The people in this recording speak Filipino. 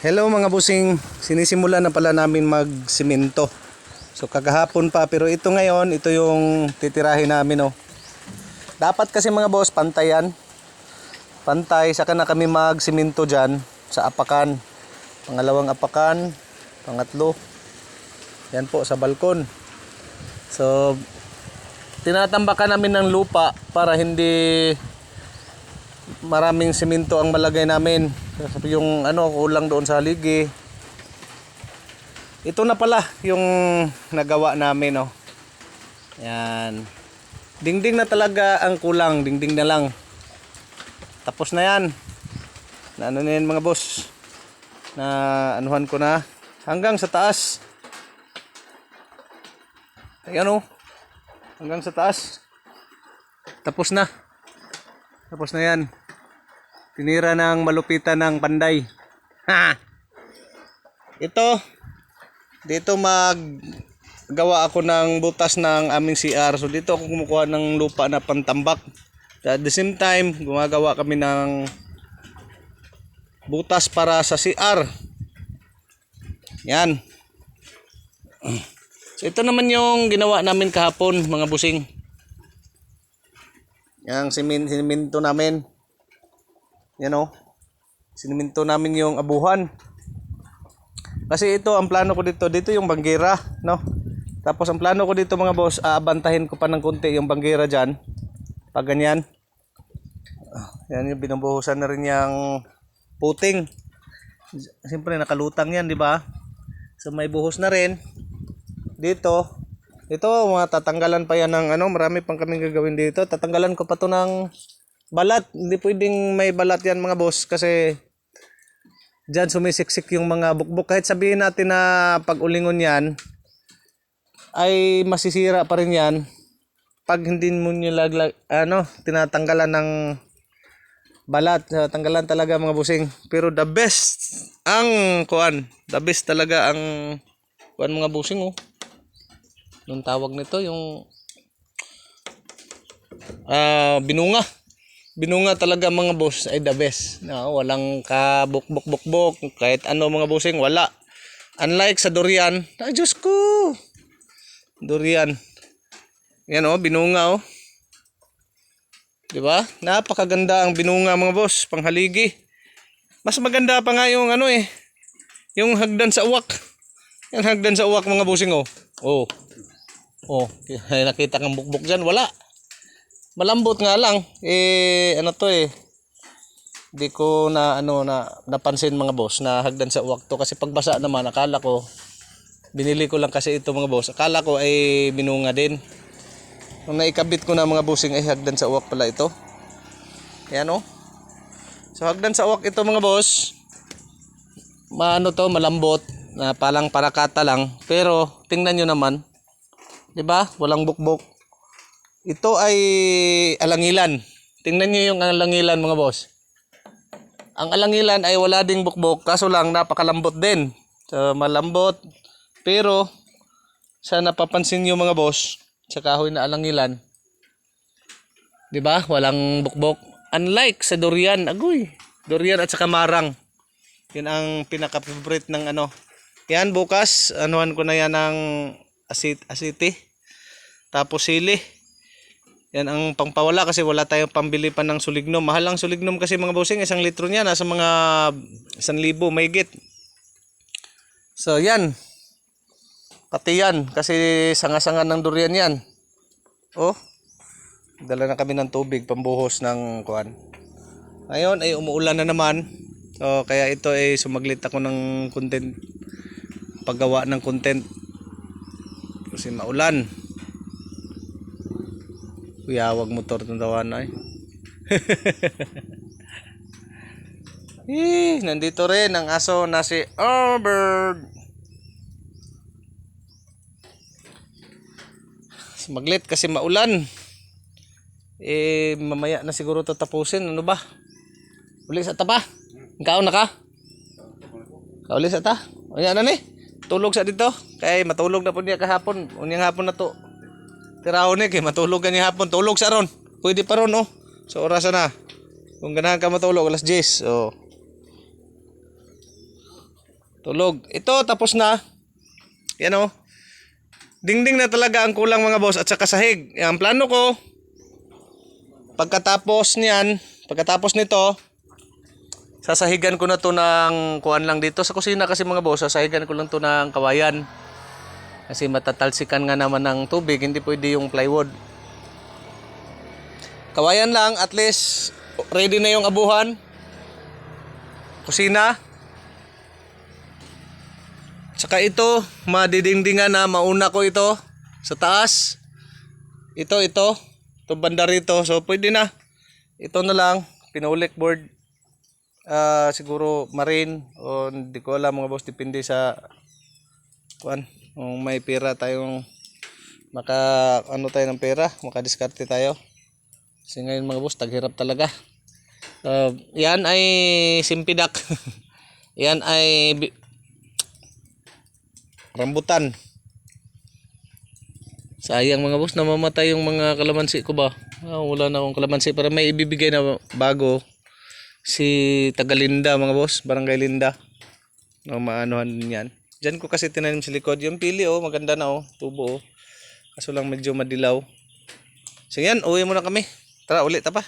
Hello mga busing, sinisimulan na pala namin magsimento. So kagahapon pa, pero ito ngayon, ito yung titirahin namin, oh. Dapat kasi mga boss, pantayan. Pantay, saka na kami magsimento dyan sa apakan. Pangalawang apakan, pangatlo. Yan po sa balkon. So tinatambakan namin ng lupa para hindi maraming simento ang malagay namin. Yung kulang doon sa haligi. Ito na pala yung nagawa namin, oh. Yan. Dingding na talaga ang kulang, dingding na lang. Tapos na yan. Na ano na yan mga boss. Na anuhan ko na hanggang sa taas. Ayan, oh. Hanggang sa taas. Tapos na. Tapos na yan. Tinira ng malupitan ng panday. Ha! Ito. Dito maggawa ako ng butas ng aming CR. So dito ako kumukuha ng lupa na pantambak. At the same time, gumagawa kami ng butas para sa CR. Yan. So ito naman yung ginawa namin kahapon, mga busing. Yang siminto namin. Yan, oh. Siminto namin yung abuhan. Kasi ito ang plano ko dito yung banggera, no? Tapos ang plano ko dito mga boss, aabantahin ko pa ng konti yung banggera diyan. Pag ganyan. Yan yung binubuhusan na rin yung puting. Siyempre nakalutang yan, di ba? So may buhos na rin dito. Ito, mga tatanggalan pa yan ng marami pang kaming gagawin dito. Tatanggalan ko pa to ng balat. Hindi pwedeng may balat yan mga boss kasi diyan sumisiksik yung mga bukbok. Kahit sabihin natin na pag ulingon yan ay masisira pa rin yan pag hindi mo nilag tinatanggalan ng balat. Tanggalan talaga mga busing. Pero the best the best talaga ang mga busing, oh. Nung tawag nito yung binunga. Binunga talaga mga boss ay the best. No, walang kabukbok-bukbok kahit ano mga bossing, wala. Unlike sa durian, ay Diyos ko. Durian. Yan, oh, binunga, oh. 'Di ba? Napakaganda ang binunga mga boss, panghaligi. Mas maganda pa nga yung yung hagdan sa uwak. Yung hagdan sa uwak mga bossing, oh. Oh. Oh, nakita kang bukbok diyan, wala. Malambot nga lang. Di ko napansin mga boss na hagdan sa uwak to kasi pagbasa naman akala ko binili ko lang kasi ito mga boss. Akala ko ay binunga din. Nung naikabit ko na mga bossing ay hagdan sa uwak pala ito. Ayan, oh. So hagdan sa uwak ito mga boss. Malambot na palang parakata lang, pero tingnan niyo naman. 'Di ba? Walang bukbok. Ito ay alangilan. Tingnan niyo yung alangilan mga boss. Ang alangilan ay wala ding bukbok, kaso lang napakalambot din. So malambot. Pero sa napapansin niyo mga boss, sa kahoy na alangilan, 'di ba? Walang bukbok. Unlike sa durian, agoy. Durian at saka marang. 'Yan ang pinaka-favorite ng Yan bukas, anuhan ko na yan ng asiti. Tapos sili. Yan ang pangpawala kasi wala tayong pambili pa ng sulignom. Mahal ang sulignom kasi mga bossing, 1 litro niya nasa mga 1,000 mahigit. So yan. Pati yan kasi sanga-sanga ng durian yan. Oh. Dala na kami ng tubig pambuhos ng kuan. Ngayon ay umuulan na naman. So kaya ito ay sumaglit ako ng content, paggawa ng content. Kasi maulan. Kuyawag motor ng tawanan ay. Nandito rin ang aso na si Albert. Maglit kasi maulan. Mamaya na siguro tatapusin. Ano ba? Uli sa tapa? Ikaw na ka? Uli sa ta? O yan na ni? Tulog sa dito. Kaya matulog na po niya kahapon. Unyang hapon na to. Tiraw ni kay matulog kanya hapon, tulog sa ron. Pwede pa ron, oh. So oras na. Kung ganahan ka matulog alas 10. Oh. Tulog. Ito, tapos na. Yan o. Dingding na talaga ang kulang mga boss at saka sahig. Ang plano ko, pagkatapos nito, sasahigan ko na to ng kuan lang dito sa kusina kasi mga boss, sasahigan ko lang to ng kawayan. Kasi matatalsikan nga naman ng tubig, hindi pwede yung plywood. Kawayan lang, at least ready na yung abuhan. Kusina. Saka ito, madidingdingan na mauna ko ito sa taas. Ito banda rito. So pwede na. Ito na lang, pinulik board. Siguro marine o hindi ko alam mga boss, depende sa kuan. Kung may pera tayong tayo ng pera, makadiskarte tayo. Kasi ngayon mga boss, taghirap talaga. Yan ay simpidak. Yan ay rambutan. Sayang mga boss, namamatay yung mga kalamansi ko ba. Wala na akong kalamansi para may ibibigay na bago si Tagalinda mga boss, Barangay Linda. Maanohan din yan. Diyan ko kasi tinanim sa likod. Yung pili maganda na tubo Kaso lang medyo madilaw. So yan, uwi muna kami. Tara, ulit pa.